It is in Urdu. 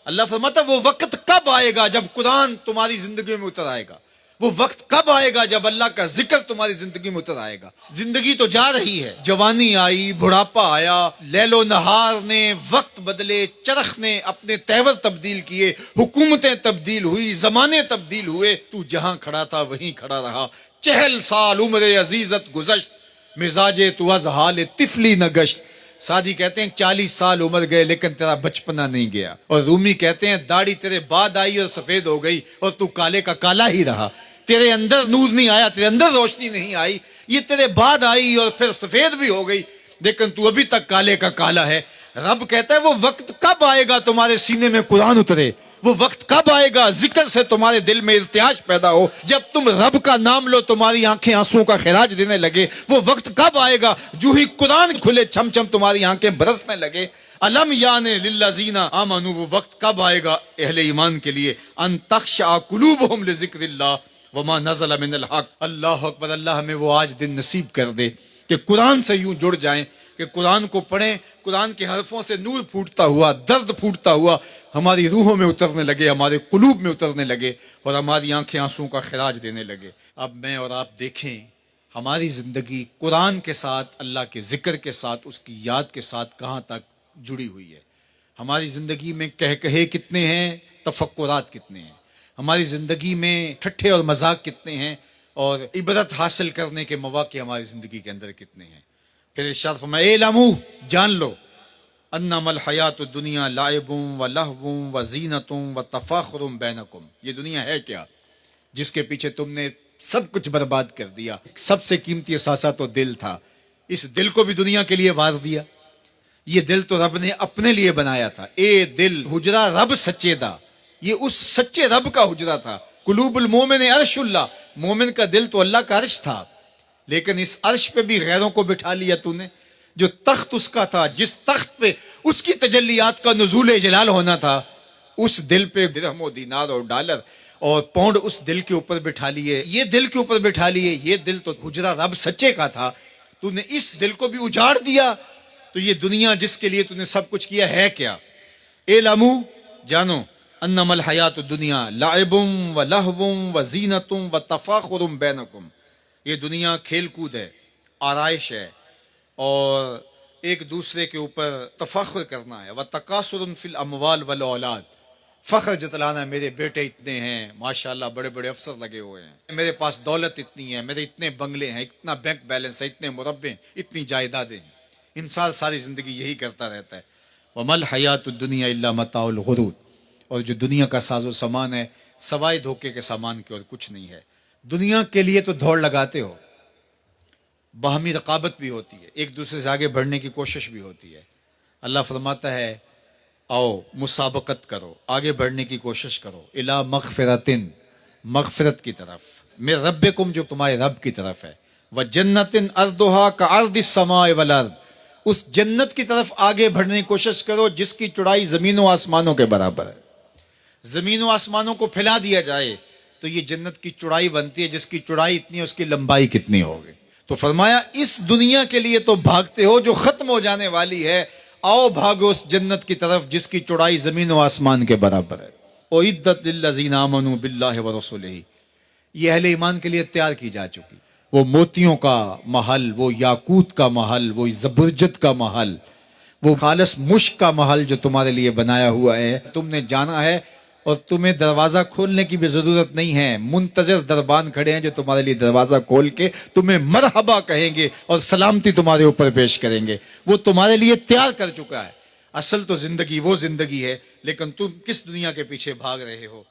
اللہ فرماتا وہ وقت کب آئے گا جب قرآن تمہاری زندگی میں اتر آئے گا، وہ وقت کب آئے گا جب اللہ کا ذکر تمہاری زندگی میں اتر آئے گا۔ زندگی تو جا رہی ہے، جوانی آئی، بڑھاپا آیا، لیل و نہار نے وقت بدلے، چرخ نے اپنے تیور تبدیل کیے، حکومتیں تبدیل ہوئی، زمانے تبدیل ہوئے، تو جہاں کھڑا تھا وہیں کھڑا رہا۔ 40 سال عمر عزیزت گزشت، مزاج تو از حال طفلی نہ گشت۔ سعدی کہتے ہیں 40 سال عمر گئے لیکن تیرا بچپنا نہیں گیا، اور رومی کہتے ہیں داڑھی تیرے بعد آئی اور سفید ہو گئی اور تو کالے کا کالا ہی رہا۔ تیرے اندر نور نہیں آیا، تیرے اندر روشنی نہیں آئی، یہ تیرے بعد آئی اور پھر سفید بھی ہو گئی لیکن تو ابھی تک کالے کا کالا ہے۔ رب کہتا ہے وہ وقت کب آئے گا تمہارے سینے میں قرآن اترے، وہ وقت کب آئے گا ذکر سے تمہارے دل میں ارتعاش پیدا ہو، جب تم رب کا نام لو تمہاری آنکھیں آنسوں کا خراج دینے لگے۔ وہ وقت کب آئے گا جو ہی قرآن کھلے چھم چھم تمہاری آنکھیں برسنے لگے۔ الم یعنی للذین آمنوا، وہ وقت کب آئے گا اہل ایمان کے لیے، ان تخشع قلوبہم لذکر اللہ وما نزل من الحق۔ اللہ اکبر، اللہ ہمیں وہ آج دن نصیب کر دے کہ قرآن سے یوں جڑ جائیں کہ قرآن کو پڑھیں، قرآن کے حرفوں سے نور پھوٹتا ہوا، درد پھوٹتا ہوا ہماری روحوں میں اترنے لگے، ہمارے قلوب میں اترنے لگے اور ہماری آنکھیں آنسوں کا خراج دینے لگے۔ اب میں اور آپ دیکھیں ہماری زندگی قرآن کے ساتھ، اللہ کے ذکر کے ساتھ، اس کی یاد کے ساتھ کہاں تک جڑی ہوئی ہے۔ ہماری زندگی میں کہے کتنے ہیں، تفکرات کتنے ہیں، ہماری زندگی میں ٹھٹھے اور مذاق کتنے ہیں، اور عبرت حاصل کرنے کے مواقع ہماری زندگی کے اندر کتنے ہیں۔ پھر ارشاد فرمایا اعلموا، جان لو، انما الحیات الدنیا لعب و لہو و زینت و تفاخر بینکم، یہ دنیا ہے کیا جس کے پیچھے تم نے سب کچھ برباد کر دیا۔ سب سے قیمتی اثاثہ تو دل تھا، اس دل کو بھی دنیا کے لیے وار دیا۔ یہ دل تو رب نے اپنے لیے بنایا تھا، اے دل حجرہ رب سچے دا، یہ اس سچے رب کا حجرہ تھا۔ قلوب المومن عرش اللہ، مومن کا دل تو اللہ کا عرش تھا، لیکن اس عرش پہ بھی غیروں کو بٹھا لیا تو نے۔ جو تخت اس کا تھا، جس تخت پہ اس کی تجلیات کا نزول جلال ہونا تھا، اس دل پہ درہم و دینار اور ڈالر اور پاؤنڈ اس دل کے اوپر بٹھا لیے، یہ دل کے اوپر بٹھا لیے۔ یہ دل تو حجرہ رب سچے کا تھا، تو نے اس دل کو بھی اجاڑ دیا۔ تو یہ دنیا جس کے لیے تو نے سب کچھ کیا ہے کیا؟ اعلموا، جانو، انما الحیات الدنیا لعب و لہو و زینت و تفاخر بینکم، یہ دنیا کھیل کود ہے، آرائش ہے، اور ایک دوسرے کے اوپر تفاخر کرنا ہے۔ وتکاثر فی الاموال والاولاد، فخر جتلانا، میرے بیٹے اتنے ہیں، ماشاءاللہ بڑے بڑے افسر لگے ہوئے ہیں، میرے پاس دولت اتنی ہے، میرے اتنے بنگلے ہیں، اتنا بینک بیلنس ہے، اتنے مربع، اتنی جائیدادیں ہیں۔ انسان ساری زندگی یہی کرتا رہتا ہے۔ وما الحیات الدنیا الا متاع الغرور، اور جو دنیا کا ساز و سامان ہے سوائے دھوکے کے سامان کے اور کچھ نہیں ہے۔ دنیا کے لیے تو دوڑ لگاتے ہو، باہمی رقابت بھی ہوتی ہے، ایک دوسرے سے آگے بڑھنے کی کوشش بھی ہوتی ہے۔ اللہ فرماتا ہے آؤ مسابقت کرو، آگے بڑھنے کی کوشش کرو، الی مغفرتن، مغفرت کی طرف، من ربکم، جو تمہارے رب کی طرف ہے، وجنتن ارضھا کعرض السماء والارض، اس جنت کی طرف آگے بڑھنے کی کوشش کرو جس کی چوڑائی زمین و آسمانوں کے برابر ہے۔ زمین و آسمانوں کو پھیلا دیا جائے تو یہ جنت کی چوڑائی بنتی ہے، جس کی چوڑائی اتنی ہے اس کی لمبائی کتنی ہوگی۔ تو فرمایا اس دنیا کے لیے تو بھاگتے ہو جو ختم ہو جانے والی ہے، آؤ بھاگو اس جنت کی طرف جس کی چوڑائی زمین و آسمان کے برابر ہے۔ اعدت للذین آمنوا باللہ ورسولہ، یہ اہل ایمان کے لیے تیار کی جا چکی، وہ موتیوں کا محل، وہ یاقوت کا محل، وہ زبرجد کا محل، وہ خالص مشک کا محل جو تمہارے لیے بنایا ہوا ہے، تم نے جانا ہے، اور تمہیں دروازہ کھولنے کی بھی ضرورت نہیں ہے، منتظر دربان کھڑے ہیں جو تمہارے لیے دروازہ کھول کے تمہیں مرحبا کہیں گے اور سلامتی تمہارے اوپر پیش کریں گے۔ وہ تمہارے لیے تیار کر چکا ہے۔ اصل تو زندگی وہ زندگی ہے، لیکن تم کس دنیا کے پیچھے بھاگ رہے ہو؟